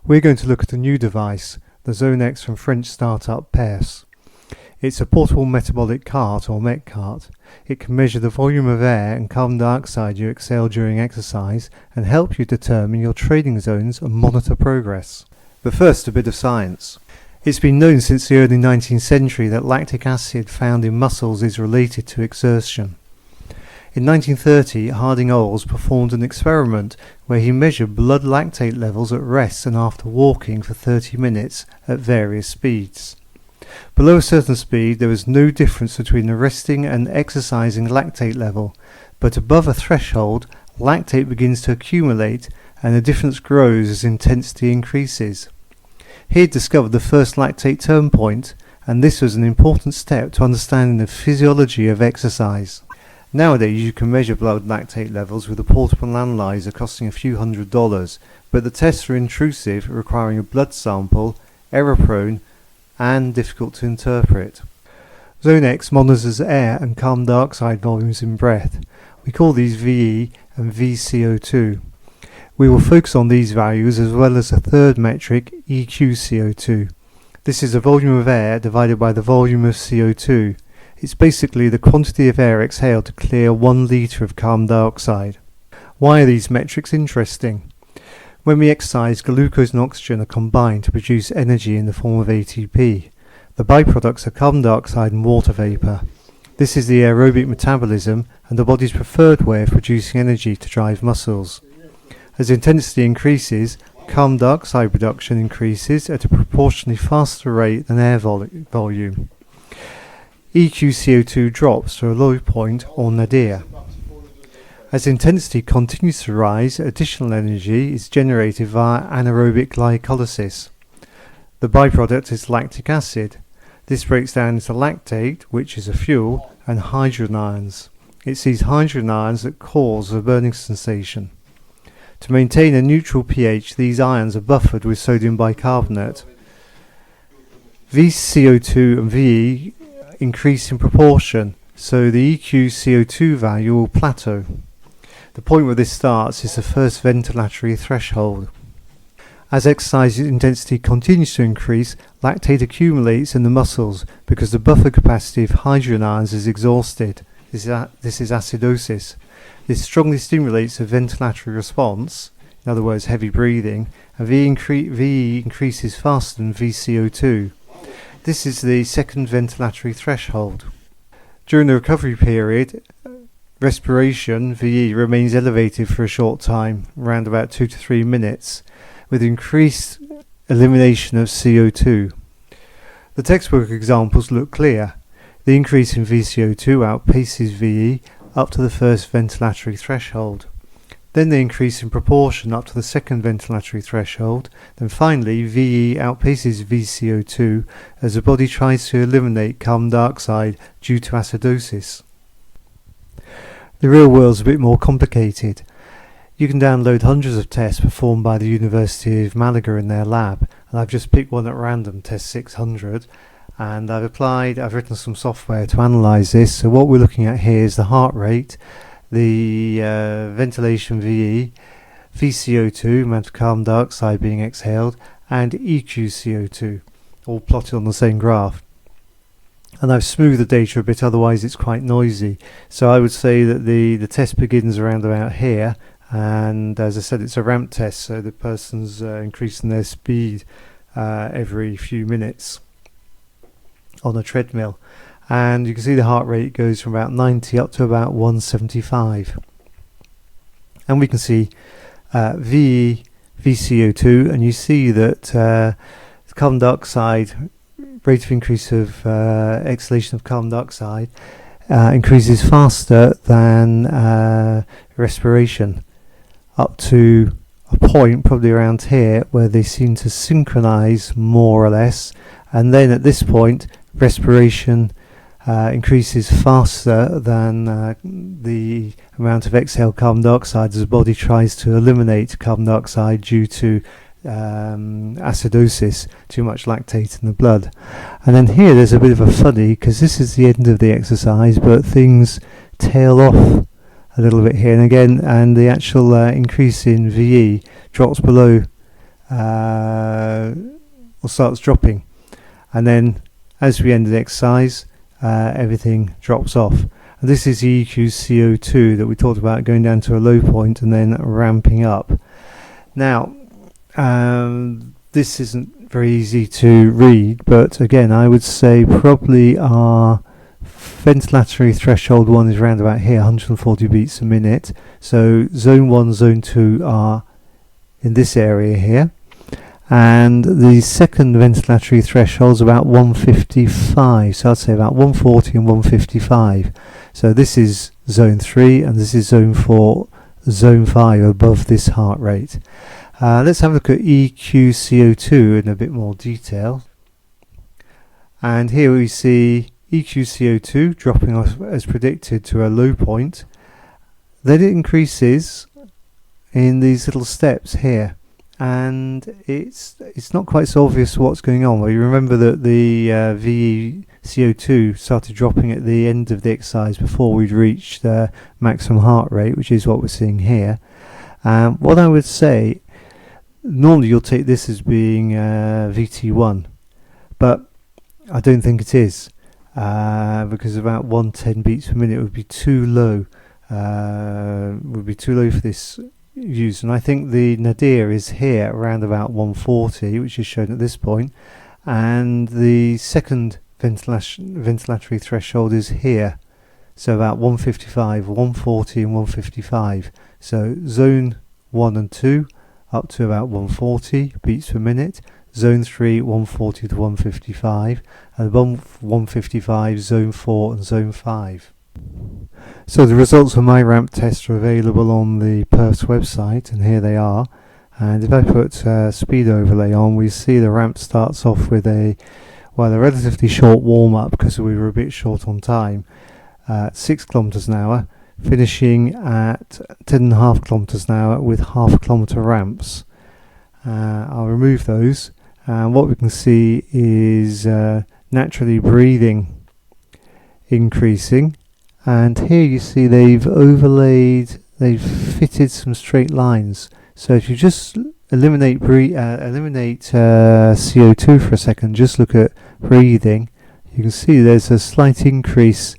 We're going to look at a new device, the ZoneX from French startup Pairfs. It's a portable metabolic cart or met cart. It can measure the volume of air and carbon dioxide you exhale during exercise and help you determine your training zones and monitor progress. But first, a bit of science. It's been known since the early 19th century that lactic acid found in muscles is related to exertion. In 1930, Harding-Olds performed an experiment where he measured blood lactate levels at rest and after walking for 30 minutes at various speeds. Below a certain speed, there was no difference between the resting and exercising lactate level, but above a threshold, lactate begins to accumulate and the difference grows as intensity increases. He had discovered the first lactate turn point, and this was an important step to understanding the physiology of exercise. Nowadays you can measure blood lactate levels with a portable analyzer costing a few $100s, but the tests are intrusive, requiring a blood sample, error-prone, and difficult to interpret. ZoneX monitors air and carbon dioxide volumes in breath. We call these VE and VCO2. We will focus on these values as well as a third metric, EQCO2. This is the volume of air divided by the volume of CO2. It's basically the quantity of air exhaled to clear 1 litre of carbon dioxide. Why are these metrics interesting? When we exercise, glucose and oxygen are combined to produce energy in the form of ATP. The byproducts are carbon dioxide and water vapour. This is the aerobic metabolism and the body's preferred way of producing energy to drive muscles. As intensity increases, carbon dioxide production increases at a proportionally faster rate than air volume. EQCO2 drops to a low point or nadir. As intensity continues to rise, additional energy is generated via anaerobic glycolysis. The byproduct is lactic acid. This breaks down into lactate, which is a fuel, and hydrogen ions. It's these hydrogen ions that cause the burning sensation. To maintain a neutral pH, these ions are buffered with sodium bicarbonate. VCO2 and VE increase in proportion, so the EQCO2 value will plateau. The point where this starts is the first ventilatory threshold. As exercise intensity continues to increase, lactate accumulates in the muscles because the buffer capacity of hydrogen ions is exhausted. This is acidosis. This strongly stimulates the ventilatory response, in other words heavy breathing, and VE increases faster than VCO2. This is the second ventilatory threshold. During the recovery period, respiration, VE, remains elevated for a short time, around about 2 to 3 minutes, with increased elimination of CO2. The textbook examples look clear. The increase in VCO2 outpaces VE up to the first ventilatory threshold. Then they increase in proportion up to the second ventilatory threshold. Then finally VE outpaces VCO2 as the body tries to eliminate carbon dioxide due to acidosis. The real world's a bit more complicated. You can download hundreds of tests performed by the University of Malaga in their lab, and I've just picked one at random, test 600, and I've written some software to analyse this. So what we're looking at here is the heart rate, the ventilation VE, VCO2, amount of carbon dioxide being exhaled, and EQCO2, all plotted on the same graph. And I've smoothed the data a bit, otherwise it's quite noisy. So I would say that the test begins around about here, and as I said, it's a ramp test, so the person's increasing their speed every few minutes on a treadmill. And you can see the heart rate goes from about 90 up to about 175. And we can see VE, VCO2, and you see that carbon dioxide, rate of increase of exhalation of carbon dioxide increases faster than respiration, up to a point probably around here where they seem to synchronize more or less, and then at this point respiration increases faster than the amount of exhaled carbon dioxide as the body tries to eliminate carbon dioxide due to acidosis, too much lactate in the blood. And then here there's a bit of a funny, because this is the end of the exercise, but things tail off a little bit here and again, and the actual increase in VE drops below starts dropping, and then as we end the exercise, everything drops off. And this is the EQ CO2 that we talked about, going down to a low point and then ramping up. Now, this isn't very easy to read, but again, I would say probably our ventilatory threshold 1 is around about here, 140 beats a minute. So zone 1, zone 2 are in this area here, and the second ventilatory threshold is about 155, so I'd say about 140 and 155. So this is zone 3 and this is zone 4, zone 5 above this heart rate. Let's have a look at EQ CO2 in a bit more detail. And here we see EQ CO2 dropping off as predicted to a low point. Then it increases in these little steps here, and it's not quite so obvious what's going on. Well, you remember that the VE CO2 started dropping at the end of the exercise before we'd reached the maximum heart rate, which is what we're seeing here. What I would say, normally you'll take this as being VT1, but I don't think it is, because about 110 beats per minute would be too low. For this use, and I think the nadir is here around about 140, which is shown at this point, and the second ventilatory threshold is here, so about 155, 140 and 155. So zone 1 and 2 up to about 140 beats per minute, zone 3 140 to 155, and above 155 zone 4 and zone 5. So the results of my ramp test are available on the Pairfs website, and here they are. And if I put speed overlay on, we see the ramp starts off with a relatively short warm-up because we were a bit short on time, 6 kilometers an hour, finishing at 10.5 kilometers an hour with half-kilometer ramps. I'll remove those, and what we can see is naturally breathing increasing. And here you see they've fitted some straight lines. So if you just eliminate CO2 for a second, just look at breathing, you can see there's a slight increase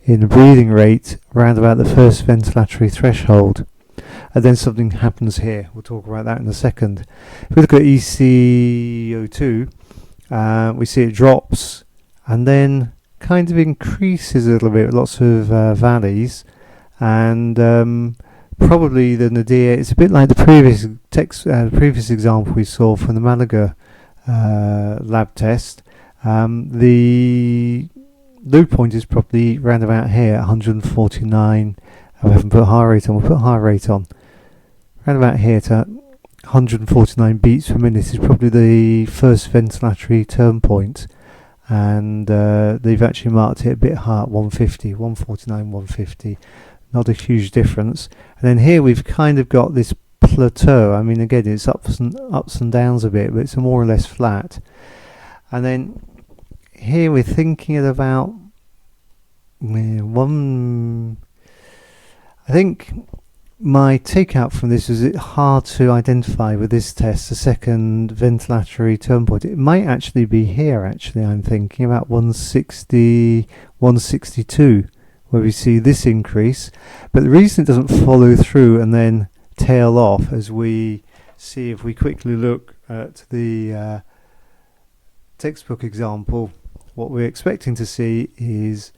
in the breathing rate around about the first ventilatory threshold. And then something happens here. We'll talk about that in a second. If we look at ECO2, we see it drops and then kind of increases a little bit, lots of valleys, and probably the nadir, it's a bit like the previous example we saw from the Malaga lab test. The low point is probably round about here, 149. I haven't put heart rate on, we'll put heart rate on. Round about here to 149 beats per minute is probably the first ventilatory turn point. And they've actually marked it a bit higher, 150, 149, 150, not a huge difference. And then here we've kind of got this plateau. I mean, again, it's ups and downs a bit, but it's more or less flat. And then here we're thinking at about I think my takeout from this is it's hard to identify with this test the second ventilatory turn point. It might actually be here, I'm thinking about 160, 162, where we see this increase. But the reason it doesn't follow through and then tail off, as we see if we quickly look at the textbook example, what we're expecting to see is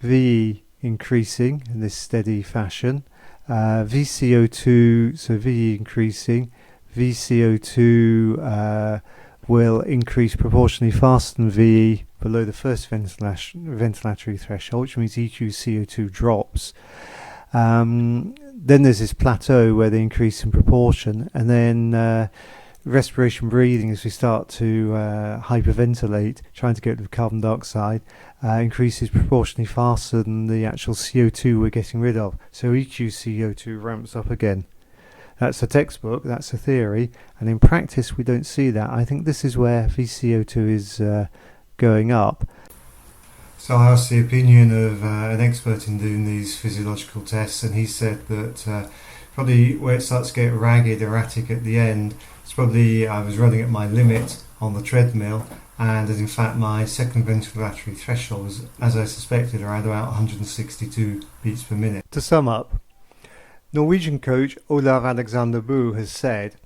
V increasing in this steady fashion. VCO2, so V increasing, VCO2 will increase proportionally faster than VE below the first ventilatory threshold, which means EQ CO2 drops. Then there's this plateau where they increase in proportion, and then respiration breathing, as we start to hyperventilate, trying to get rid of carbon dioxide, increases proportionally faster than the actual CO2 we're getting rid of. So EQ CO2 ramps up again. That's a textbook, that's a theory, and in practice we don't see that. I think this is where VCO2 is going up. So I asked the opinion of an expert in doing these physiological tests, and he said that Probably where it starts to get ragged, erratic at the end, it's probably I was running at my limit on the treadmill, and in fact my second ventilatory threshold was, as I suspected, around about 162 beats per minute. To sum up, Norwegian coach Olav Alexander Boo has said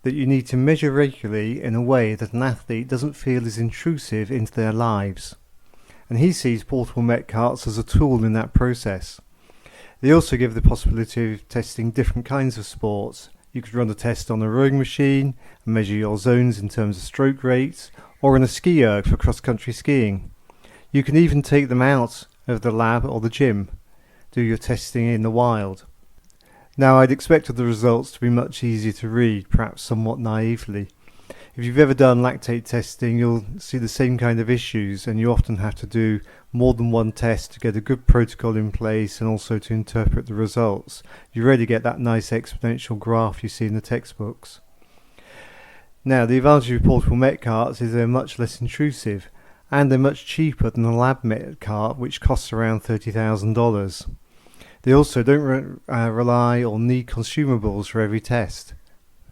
that you need to measure regularly in a way that an athlete doesn't feel is intrusive into their lives, and he sees portable met carts as a tool in that process. They also give the possibility of testing different kinds of sports. You could run a test on a rowing machine and measure your zones in terms of stroke rates, or on a ski erg for cross-country skiing. You can even take them out of the lab or the gym, do your testing in the wild. Now, I'd expected the results to be much easier to read, perhaps somewhat naively. If you've ever done lactate testing, you'll see the same kind of issues, and you often have to do more than one test to get a good protocol in place and also to interpret the results. You really get that nice exponential graph you see in the textbooks. Now, the advantage of portable met carts is they're much less intrusive, and they're much cheaper than a lab met cart, which costs around $30,000. They also don't rely or need consumables for every test.